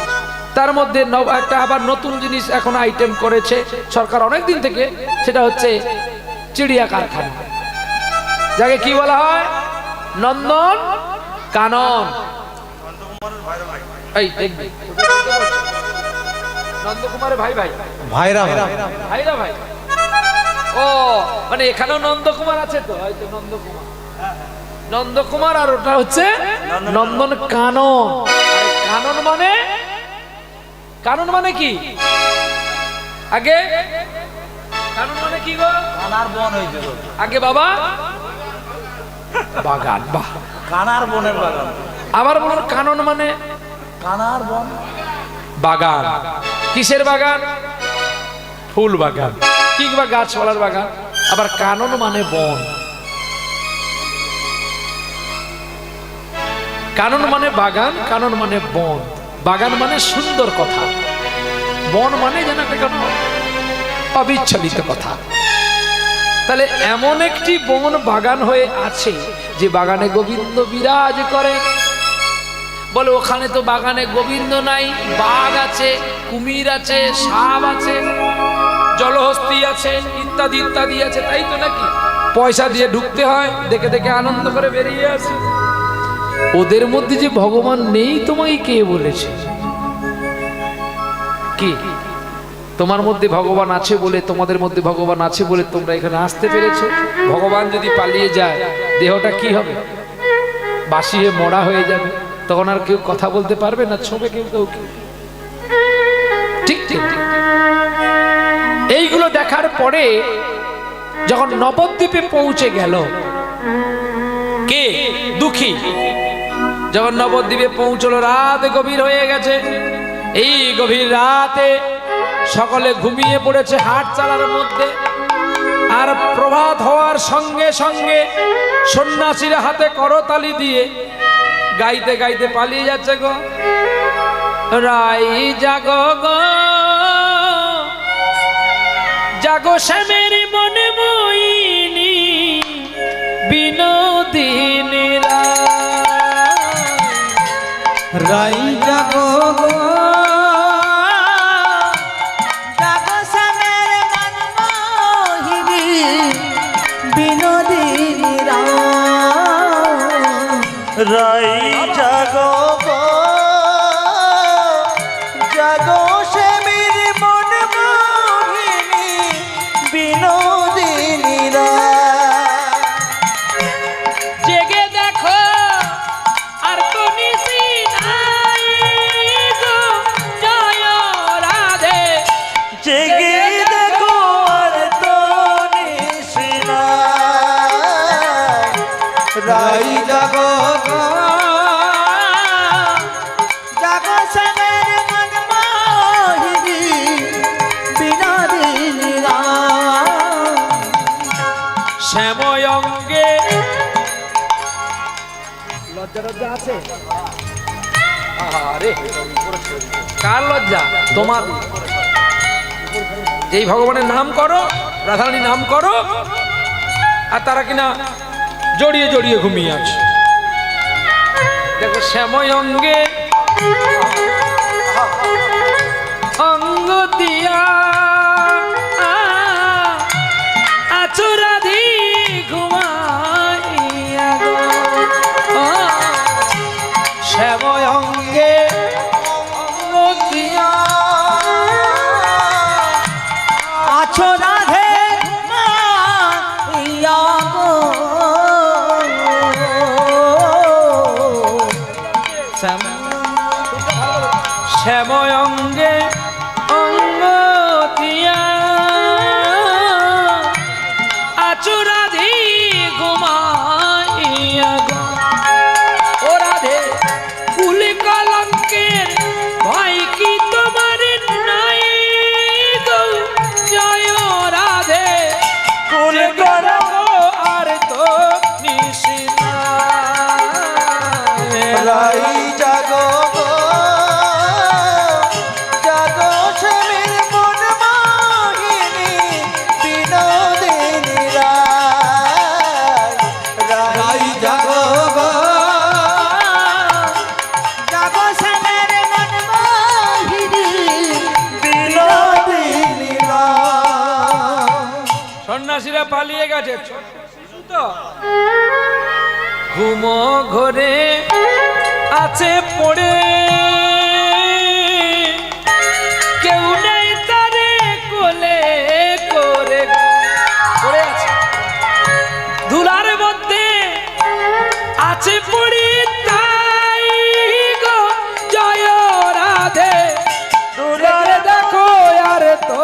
তার মধ্যে একটা আবার নতুন জিনিস এখন আইটেম করেছে সরকার অনেক দিন থেকে, সেটা হচ্ছে চিড়িয়া কারখানা, যাকে কি বলা হয়? নন্দন কানন। এই দেখবি নন্দকুমারের ভাই ভাইরা ভাইরা ভাই। ও মানে এখানেও নন্দকুমার আছে তো, হয়তো নন্দকুমার আর ওটা হচ্ছে নন্দন কানন। কানন মানে কি? আগে কানন মানে কি গো? কানার বন হয়েছে আগে বাবা বাগান। বাহ, কানার বনের বাগান। আবার বলুন কানন মানে? কানার বন বাগান। কিসের বাগান? ফুল বাগান কিংবা গাছপালার বাগান। আবার কানন মানে বন। কানন মানে বাগান, কানন মানে বন। বাগান মানে সুন্দর কথা, বন মানে যেন একটা কোনো অবিচ্ছলিত কথা। তাহলে এমন একটি বন বাগান হয়ে আছে যে বাগানে গোবিন্দ বিরাজ করে। বলে ওখানে তো বাগানে গোবিন্দ নাই, বাঘ আছে, কুমির আছে, সাপ আছে, জলহস্তি আছে, ইত্যাদি ইত্যাদি আছে, তাই তো নাকি? পয়সা দিয়ে ঢুকতে হয়, দেখে দেখে আনন্দ করে বেরিয়ে আসে। ওদের মধ্যে যে ভগবান নেই তোমাকে কে বলেছে? কি তোমার মধ্যে ভগবান আছে বলে, তোমাদের মধ্যে ভগবান আছে বলে তোমরা এখানে আসতে পেরেছো? ভগবান যদি পালিয়ে যায় দেহটা কি হবে? বাসি হয়ে মরা হয়ে যাবে, তখন আর কেউ কথা বলতে পারবে না, ছোবে কেউ কাউকে। ঠিক ঠিক ঠিক। এইগুলো দেখার পরে যখন নবদ্বীপে পৌঁছে গেল, কে দুঃখী, যখন নবদ্বীপে পৌঁছলো রাত গভীর হয়ে গেছে। এই গভীর রাতে সকলে ঘুমিয়ে পড়েছে হাট চালার মধ্যে। আর প্রভাত হওয়ার সঙ্গে সঙ্গে সন্ন্যাসীরা হাতে করতালি দিয়ে গাইতে গাইতে পালিয়ে যাচ্ছে গো। রাই জাগো গো জাগো শ্যামের মনে মোহিনী বিনোদিনী রাই জাগো গো জাগো শ্যামের মনমোহিনী বিনোদিনী রাই জাগো গো জাগো শ্যামের মনমোহিনী বিনোদিনী জেগে দেখো আর তো নিশি নাই গো, জয় রাধে। জেগে দেখো আর তো নিশিনা রাই জাগো গো জাগো শ্যামের মনমোহিনী বিনোদিনী শ্যাময়ঙ্গে আরে কার লজ্জা? তোমার। যেই ভগবানের নাম করো, রাধারানীর নাম করো, আর তারা কিনা জড়িয়ে জড়িয়ে ঘুমিয়ে আছে। দেখো শ্যাময়ঙ্গে অঙ্গ দিয়া আছো রাধি ঘুমাইয়া গো। শ্যাময়ঙ্গে অঙ্গ দিয়া আছো রাধে মাইয়া গো শ্যাময়ঙ্গে অঙ্গ দিয়া আছো রাধি ঘুমাইয়া গো। ও রাধে কুল কলঙ্কের ভয় কি তোমার নাই গো, জয় রাধে। কুল করো আর তো নিশি নাই। রাই জাগো গো জাগো শ্যামের মনমোহিনী বিনোদিনী রাই জাগো গো জাগো শ্যামের মনমোহিনী বিনোদিনী সন্ন্যাসীরা পালিয়ে গেছে। শিশু তো ঘুমো ঘরে আছে পড়ে, কেউ নেই তারে কোলে করে পড়ে আছে। ধুলার মধ্যে আছে পড়ে তাই গো, জয় রাধে। দুলার দেখো আর তো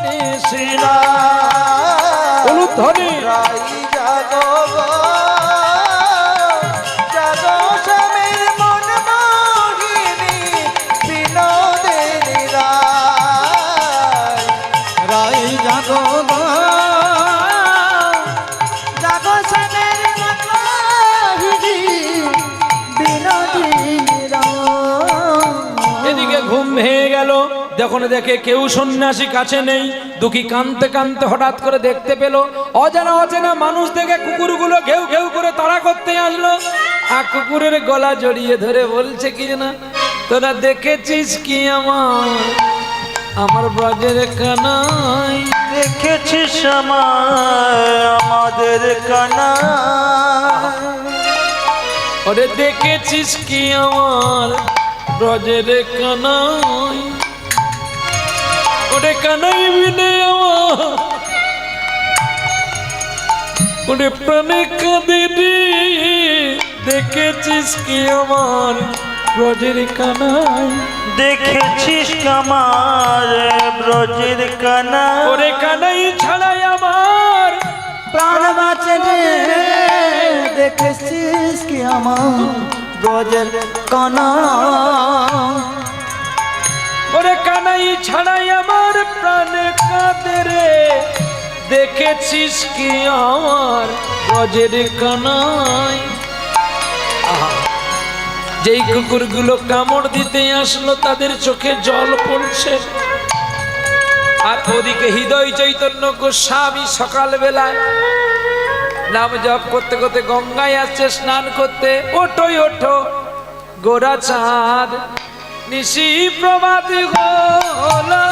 নিশিনা হলুদ ধ্বনি। রাই জাগো গো জাগো শ্যামের মনমোহিনী বিনোদিনী রাই জাগো গো জাগো শ্যামের মনমোহিনী বিনোদিনী এদিকে ঘুম ভেঙে গেল, যখন দেখে কেউ সন্ন্যাসী কাছে নেই। দুঃখী কাঁদতে কাঁদতে হঠাৎ করে দেখতে পেল অজানা অচেনা মানুষ দেখে কুকুরগুলো ঘেউ ঘেউ করে তাড়া করতে আসলো। আর কুকুরের গলা জড়িয়ে ধরে বলছে কি না, তোরা দেখেছিস কি আমার ব্রজের কানাই? দেখেছিস আমাদের কানা ওরে দেখেছিস কি আমার ব্রজের কানাই, ওরে কানাই বিনে আমার ওরে প্রাণে কাঁদে রে, দেখেছিস কি আমার ব্রজের কানাই, দেখেছিস কামার ব্রজের কানা, ওরে কানাই ছাড়াই আমার প্রাণ বাঁচে রে, দেখেছিস কি আমার ব্রজের কানা, ওরে কানাই ছাড়াই আমার প্রাণে কাঁদে রে, দেখেছিস কি আমার ব্রজের কানাই। যেই কুকুরগুলো কামড় দিতে আসলো তাদের চোখে জল পড়ছে, আর ওদিকে হৃদয় চৈতন্য গোস্বামী সকালবেলায় নাম জপ করতে করতে গঙ্গায় আসছে স্নান করতে। ওঠোই ওঠো গোরা চাঁদ নিশি প্রভাত হলো,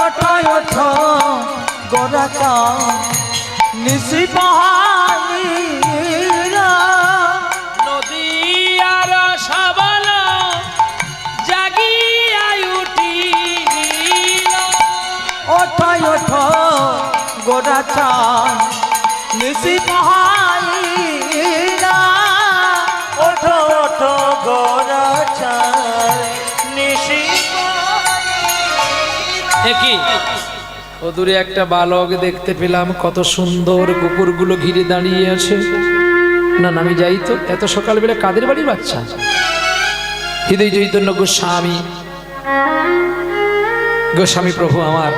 ওঠো ওঠো গোরা চাঁদ নিশি পাহাড়িরা, নদী আর সাবালা জাগিয়াই উঠিল, ওঠো ওঠো গোরা চাঁদ নিশি পাহাড়িরা, ওঠো ওঠো গোরা চাঁদ নিশি। একই ও দূরে একটা বালক দেখতে পেলাম, কত সুন্দর কুকুরগুলো ঘিরে দাঁড়িয়ে আছে। না না আমি যাই তো, এত সকালবেলা কাদের বাড়ির বাচ্চা? হৃদয় চৈতন্য গোস্বামী, গোস্বামী প্রভু আমার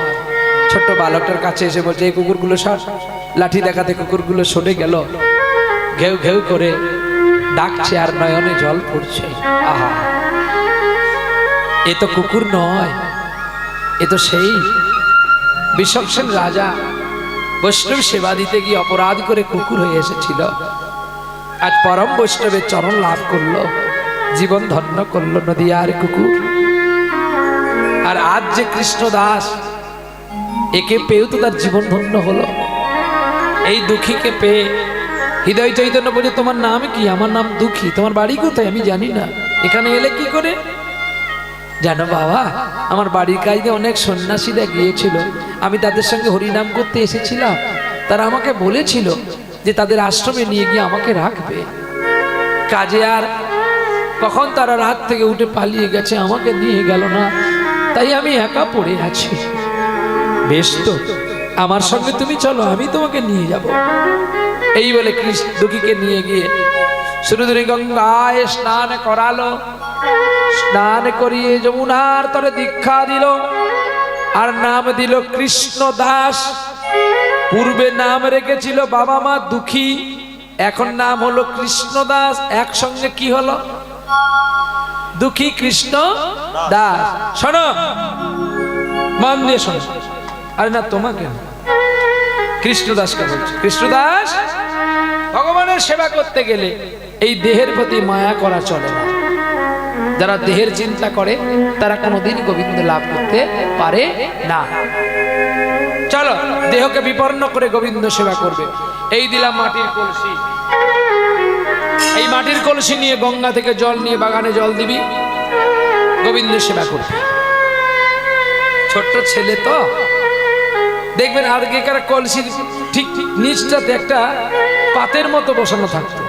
ছোট্ট বালকটার কাছে এসে বলছে, এই কুকুরগুলো সর। লাঠি দেখাতে কুকুরগুলো সরে গেল, ঘেউ ঘেউ করে ডাকছে আর নয়নে জল পড়ছে। আহা, এ তো কুকুর নয়, এ তো সেই বিশ্বসেন রাজা বৈষ্ণব সেবা দিতে গিয়ে অপরাধ করে কুকুর হয়ে এসেছিল, আজ পরম বৈষ্ণবের চরণ লাভ করলো, জীবন ধন্য করলো নদিয়ার কুকুর। আর আজ যে কৃষ্ণ দাস, একে পেয়েও তো তার জীবন ধন্য হলো। এই দুঃখীকে পেয়ে হৃদয় চৈতন্য বলে, তোমার নাম কি? আমার নাম দুঃখী। তোমার বাড়ি কোথায়? আমি জানি না। এখানে এলে কি করে? জানো বাবা, আমার বাড়ির কাছে অনেক সন্ন্যাসীরা গিয়েছিল, আমি তাদের সঙ্গে হরিনাম করতে এসেছিলাম। তারা আমাকে বলেছিল যে তাদের আশ্রমে নিয়ে গিয়ে আমাকে রাখবে। কাজে আর কখন তারা রাত থেকে উঠে পালিয়ে গেছে, আমাকে নিয়ে গেল না, তাই আমি একা পড়ে আছি। বেশ তো, আমার সঙ্গে তুমি চলো, আমি তোমাকে নিয়ে যাব। এই বলে কৃষ্ণ দুঃখীকে নিয়ে গিয়ে সুরধুরী গঙ্গায় স্নান করালো। স্নান করিয়ে যমুনার তরে দীক্ষা দিল, আর নাম দিল কৃষ্ণ দাস। পূর্বে নাম রেখেছিল বাবা মা দুঃখী, এখন নাম হলো কৃষ্ণ দাস। একসঙ্গে কি হলো? দুঃখী কৃষ্ণ দাস। শোনো, মন দিয়ে শোনো। আরে না, তোমাকে কৃষ্ণ দাসকে বলছে। কৃষ্ণ দাস, ভগবানের সেবা করতে গেলে এই দেহের প্রতি মায়া করা চলে না। যারা দেহের চিন্তা করে তারা কোনোদিন গোবিন্দ লাভ করতে পারে না। চলো, দেহকে বিপন্ন করে গোবিন্দ সেবা করবে। এই দিলাম মাটির কলসি, এই মাটির কলসি নিয়ে গঙ্গা থেকে জল নিয়ে বাগানে জল দিবি, গোবিন্দ সেবা করবে। ছোট্ট ছেলে তো, দেখবেন আগেকার কলসির ঠিক নিচটাতে একটা পাতের মতো বসানো থাকতো।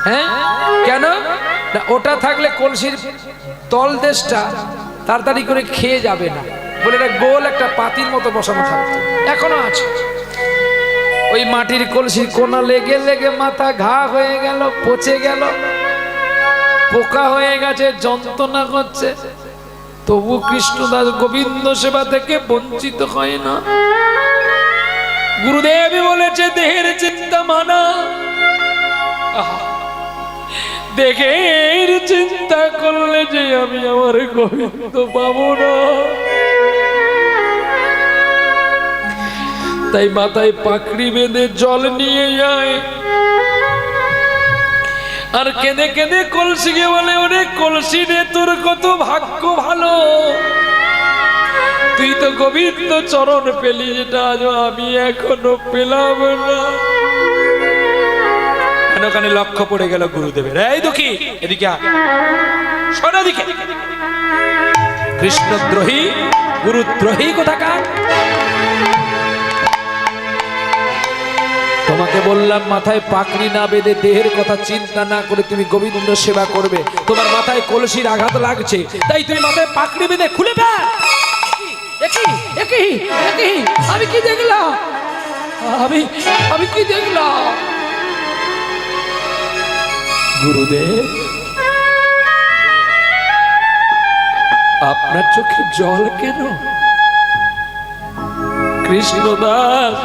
হ্যাঁ, কেন? না, ওটা থাকলে কলসির তল দেশটা তাড়াতাড়ি করে খেয়ে যাবে না বলে একটা গোল একটা পাতির মতো বসানো থাকতো, এখনো আছে। ওই মাটির কলসির কোনা লেগে লেগে মাথা ঘা হয়ে গেল, পচে গেল, পোকা হয়ে গেছে, যন্ত্রণা করছে, তবু কৃষ্ণদাস গোবিন্দ সেবা থেকে বঞ্চিত হয় না। গুরুদেবই বলেছে দেহের চিন্তা মানা, দেহের চিন্তা করলে যে আমি আমার গোবিন্দ পাবো না। তাই মাথায় পাকড়ি বেঁধে জল নিয়ে যায়, আর কেঁদে কেঁদে কলসিকে বলে, ওরে কলসি রে, তোর কত ভাগ্য ভালো, তুই তো গোবিন্দ চরণ পেলি, যেটা আজ আমি এখনো পেলাম না। ওখানে লক্ষ্য পড়ে গেল গুরুদেবের। এই দুঃখী, এদিকে আয়, শোন এদিকে। কৃষ্ণদ্রোহী, গুরুদ্রোহী কোথাকার। তোমাকে বললাম মাথায় পাকড়ি না বেঁধে দেহের কথা চিন্তা না করে তুমি গোবিন্দ সেবা করবে। তোমার মাথায় কলসির আঘাত লাগছে, তাই তুমি মাথায় পাকড়ি বেঁধে খুলে ফেল। আমি কি দেখলাম? আমি কি দেখলাম? গুরুদেব, আপনার চোখে জল কেন? কৃষ্ণদাস,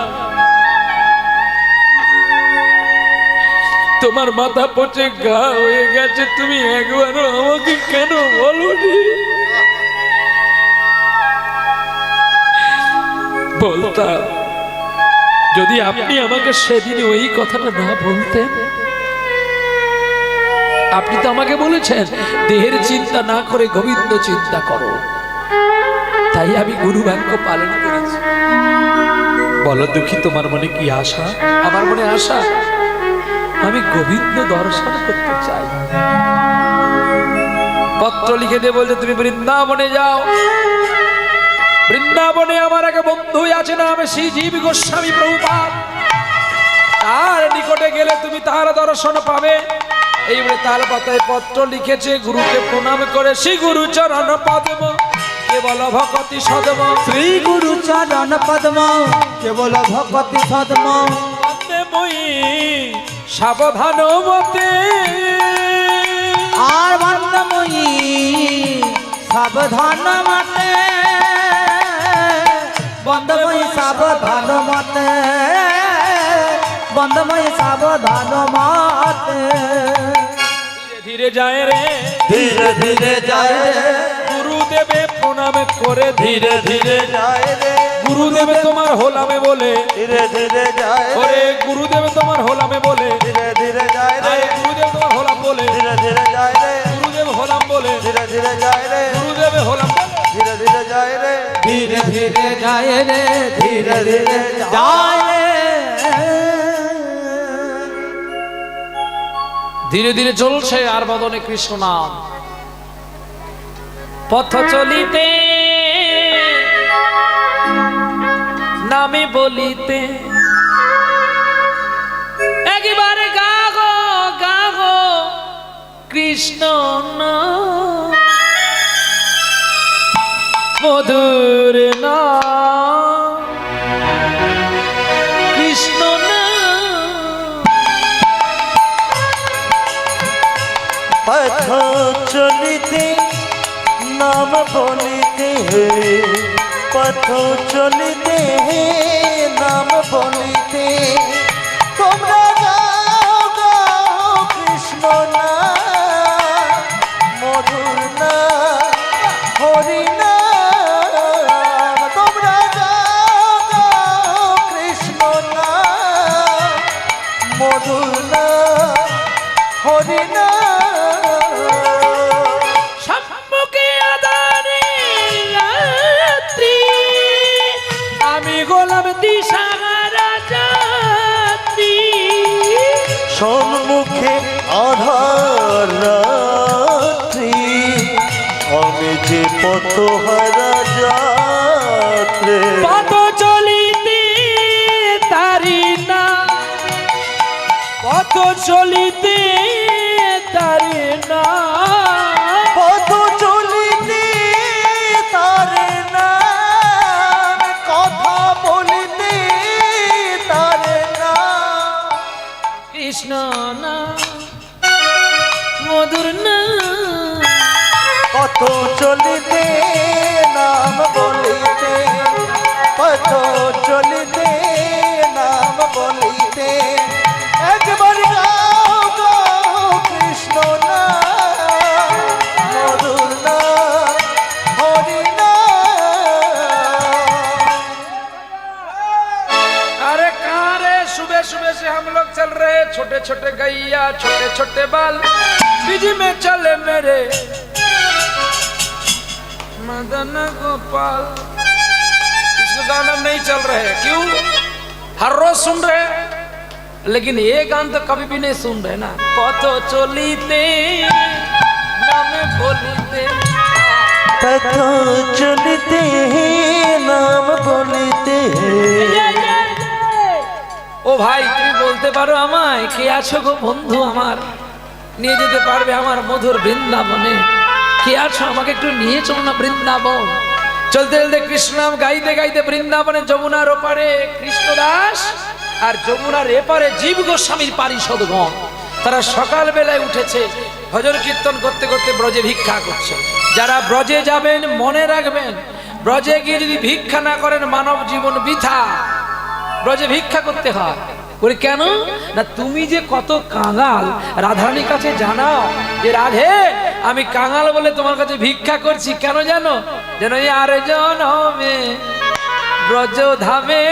তোমার মাথা পচে গা হয়ে গেছে, তুমি একবারও আমাকে কেন বলোনি? বলতাম, যদি আপনি আমাকে সেদিন ওই কথাটা না বলতেন। আপনি তো আমাকে বলেছেন দেহের চিন্তা না করে গোবিন্দ চিন্তা করো, তাই আমি গুরু বাক্য পালন করেছি। বলো দুঃখী, তোমার মনে কি আশা? আমার মনে আশা, আমি গোবিন্দ দর্শন করতে চাই। পত্র লিখে দিয়ে বলছে তুমি বৃন্দাবনে যাও। বৃন্দাবনে আমার এক বন্ধু আছে, নাম শ্রীজীব গোস্বামী প্রভুপাদ। তার নিকটে গেলে তুমি তার দর্শন পাবে। এইবারে তার পাতায় পত্র লিখেছে, গুরুকে প্রণাম করে শ্রী গুরু চরণ পদ্ম কেবল ভকতি সদম। শ্রী গুরু চরণ পদ্ম কেবল ভকতি সদম। বন্দে মই সাবধান মতে। আর বন্দময়ী সাবধান মতে। বন্দময়ী সাবধান মতে। বন্দময়ী সাবধান মতে। ধীরে ধীরে যায় রে, ধীরে ধীরে যায় রে, গুরুদেবে প্রণাম করে ধীরে ধীরে যায় রে, গুরুদেবে তোমার হোলামে বলে। ধীরে ধীরে যায় রে, ওরে গুরুদেবে তোমার হোলামে বলে। ধীরে ধীরে যায় রে, আরে গুরুদেব তোমার হোলাম বলে। ধীরে ধীরে যায় রে, গুরুদেব হোলাম বলে। ধীরে ধীরে যায় রে, গুরুদেবে হোলাম বলে। ধীরে ধীরে যায় রে, ধীরে ধীরে যায় রে। ধীরে ধীরে যায় রে। ধীরে ধীরে চলছে আর বদনে কৃষ্ণ নাম। পথ চলিতে নামে বলিতে একবারে গাগো গাগো কৃষ্ণ নাম। মধুর নাম কৃষ্ণ নাম। পথ চলিতে নাম বলিতে, পথ চলিতে নাম বলিতে, তোমরা গাও গাও কৃষ্ণ নাম, মধুর নাম, হরি নাম। তোমরা গাও গাও কৃষ্ণ নাম, মধুর নাম, হরি নাম। সম্মুখে আদানে রাত্রি, আমি গোলাম দিশাহারা যাত্রী। সম্মুখে আধার রাত্রি, আমি যে পথহারা যাত্রে। পথ চলিতে তারি না, পথ চলিতে তারি না। পথ চলিতে তারে নাম, কথা বলিতে তারে নাম। কৃষ্ণ না মধুর না। পথ চলিতে নাম বলিতে, পথ চলিতে নাম বলিতে, একবার গাও গাও কৃষ্ণ নাম, মধুর নাম, হরি নাম। अरे कहाँ रे, सुबह सुबह से हम लोग चल रहे, छोटे छोटे गैया छोटे छोटे बाल बीजी में चले मेरे मदन गोपाल। इस गाना नहीं चल रहे, क्यों? हर रोज सुन रहे, लेकिन ये गान तो कभी भी नहीं सुन रहे ना। पथ चलिते नाम बोलिते, पथ चलिते नाम বলিতে। ও ভাই তুমি বলতে পারো আমায় কে আছো গো বন্ধু আমার, নিয়ে যেতে পারবে আমার মধুর বৃন্দাবনে? কে আছো আমাকে একটু নিয়ে চলো না বৃন্দাবন। চলতে চলতে কৃষ্ণ নাম গাইতে গাইতে বৃন্দাবনে যমুনার ওপারে কৃষ্ণদাস আর যমুনার এপারে জীব গোস্বামীর পারিষদগণ তারা সকাল বেলায় উঠেছে, ভজন কীর্তন করতে করতে ব্রজে ভিক্ষা করছে। যারা ব্রজে যাবেন মনে রাখবেন, ব্রজে গিয়ে যদি ভিক্ষা না করেন মানব জীবন বৃথা। ব্রজে ভিক্ষা করতে হয়। বলি কেন না, তুমি যে কত কাঙাল রাধারানীর কাছে জানাও যে রাধে আমি কাঙাল বলে তোমার কাছে ভিক্ষা করছি। কেন জানো? যেন আর জনমে ব্রজ ধামে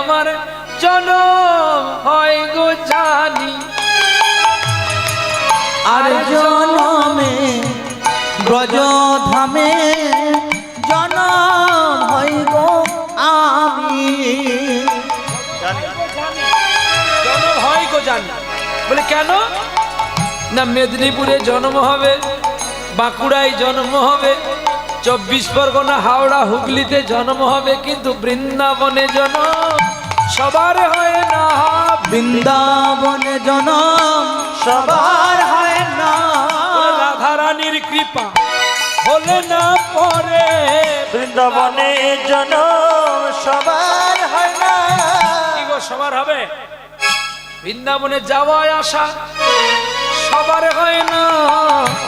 আমার জনম হয় গো জানি। আর জনমে ব্রজ ধামে জনম হই গো আমি। জন্ম হয় গো জানি। বলে কেন না, মেদিনীপুরে জন্ম হবে, বাঁকুড়ায় জন্ম হবে, 24 পরগনা হাওড়া হুগলিতে জন্ম হবে, কিন্তু বৃন্দাবনে জন্ম সবার হয় না। বৃন্দাবনে জনম সবার হয় না। রাধারানীর কৃপা হলে না পরে বৃন্দাবনে জনম সবার হয় না। কি গো সবার হবে? বৃন্দাবনে যাওয়ায় আসা সবার হয় না।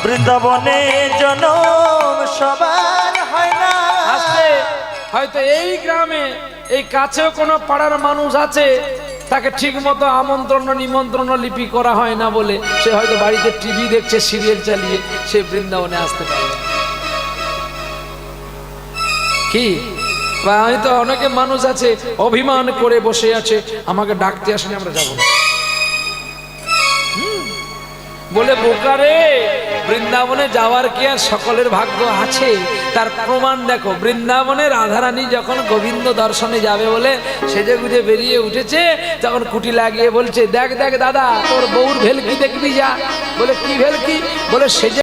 বৃন্দাবনে জনম সবার হয় না। আসলে হয়তো এই গ্রামে এই কাছেও কোনো পাড়ার মানুষ আছে, তাকে ঠিক মতো আমন্ত্রণ নিমন্ত্রণ লিপি করা হয় না বলে সে হয়তো বাড়িতে টিভি দেখছে, সিরিয়াল চালিয়ে সে বৃন্দাবনে আসতে পারে কি। বা হয়তো অনেকে মানুষ আছে অভিমান করে বসে আছে, আমাকে ডাকতে আসেনি, আমরা যাবো না। বলে বোকারে, বৃন্দাবনে যাওয়ার কি আর সকলের ভাগ্য আছে? তার প্রমাণ দেখো, বৃন্দাবনে রাধারানী যখন গোবিন্দ দর্শনে যাবে বলে সেজে গুজে বেরিয়ে উঠেছে, তখন কুটি লাগিয়ে বলছে দেখ দেখ দাদা তোর বউর ভেলকি দেখবি যা। বলে কি ভেলকি? বলে সেজে